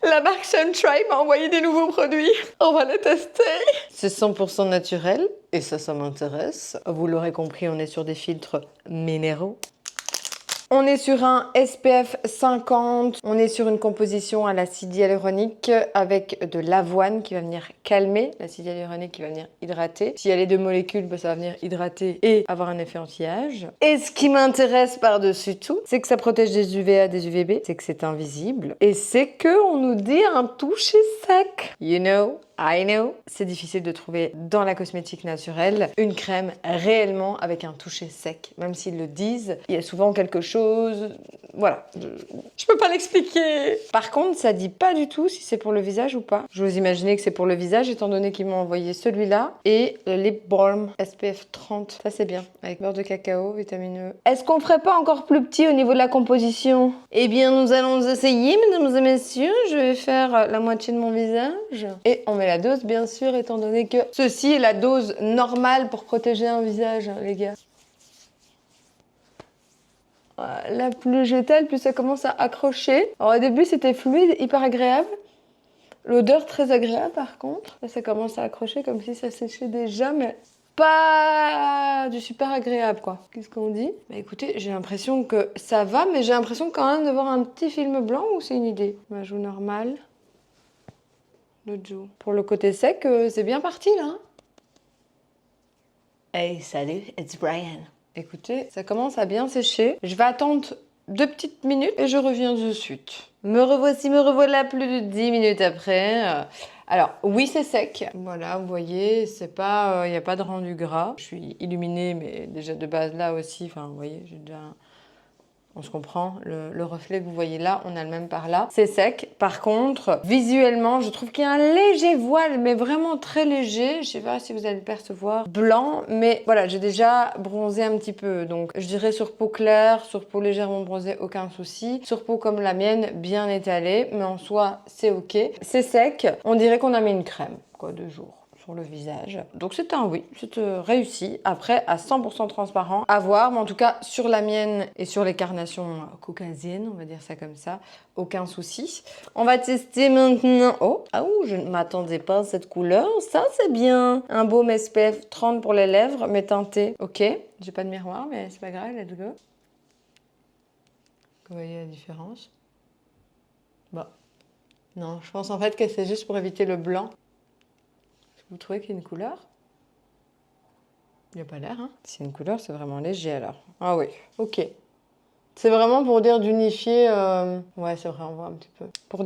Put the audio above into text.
La marque Sunshine m'a envoyé des nouveaux produits. On va les tester. C'est 100% naturel et ça m'intéresse. Vous l'aurez compris, on est sur des filtres minéraux. On est sur un SPF 50, on est sur une composition à l'acide hyaluronique avec de l'avoine qui va venir calmer, l'acide hyaluronique qui va venir hydrater. S'il y a les deux molécules, ça va venir hydrater et avoir un effet anti-âge. Et ce qui m'intéresse par-dessus tout, c'est que ça protège des UVA, des UVB, c'est que c'est invisible et c'est que on nous dit un toucher sec. You know, I know. C'est difficile de trouver dans la cosmétique naturelle une crème réellement avec un toucher sec. Même s'ils le disent, il y a souvent quelque chose... Voilà, je peux pas l'expliquer. Par contre, ça dit pas du tout si c'est pour le visage ou pas. Je vous imaginez que c'est pour le visage étant donné qu'ils m'ont envoyé celui-là et le Lip Balm SPF 30. Ça c'est bien, avec beurre de cacao, vitamine E. Est-ce qu'on ferait pas encore plus petit au niveau de la composition? Eh bien, nous allons essayer, mesdames et messieurs. Je vais faire la moitié de mon visage. Et on met la dose, bien sûr, étant donné que ceci est la dose normale pour protéger un visage, hein, les gars. Là, plus j'étale, plus ça commence à accrocher. Alors au début, c'était fluide, hyper agréable. L'odeur très agréable par contre. Là, ça commence à accrocher comme si ça séchait déjà, mais pas du super agréable quoi. Qu'est-ce qu'on dit? Bah écoutez, j'ai l'impression que ça va, mais j'ai l'impression quand même de voir un petit film blanc ou c'est une idée? Ma joue normale. L'autre joue. Pour le côté sec, c'est bien parti là. Hey, salut, it's Brian. Écoutez, ça commence à bien sécher. Je vais attendre 2 petites minutes et je reviens de suite. Me revoilà plus de 10 minutes après. Alors, oui, c'est sec. Voilà, vous voyez, c'est pas, y a pas de rendu gras. Je suis illuminée, mais déjà de base là aussi, enfin, vous voyez, j'ai déjà... On se comprend, le reflet que vous voyez là, on a le même par là. C'est sec. Par contre, visuellement, je trouve qu'il y a un léger voile, mais vraiment très léger. Je sais pas si vous allez le percevoir. Blanc, mais voilà, j'ai déjà bronzé un petit peu. Donc, je dirais sur peau claire, sur peau légèrement bronzée, aucun souci. Sur peau comme la mienne, bien étalée, mais en soi, c'est ok. C'est sec. On dirait qu'on a mis une crème, quoi, 2 jours. Sur le visage. Donc c'est un oui, c'est réussi. Après, à 100% transparent, à voir, mais en tout cas, sur la mienne et sur les carnations caucasiennes, on va dire ça comme ça, aucun souci. On va tester maintenant... Oh, ah ouh, je ne m'attendais pas à cette couleur. Ça, c'est bien. Un baume SPF 30 pour les lèvres, mais teinté. Ok, j'ai pas de miroir, mais c'est pas grave, let's go. Vous voyez la différence? Bon. Non, je pense en fait que c'est juste pour éviter le blanc. Vous trouvez qu'il y a une couleur? Il n'y a pas l'air, hein? C'est une couleur, c'est vraiment léger alors. Ah oui, ok. C'est vraiment pour dire d'unifier... Ouais, c'est vrai, on voit un petit peu. Pour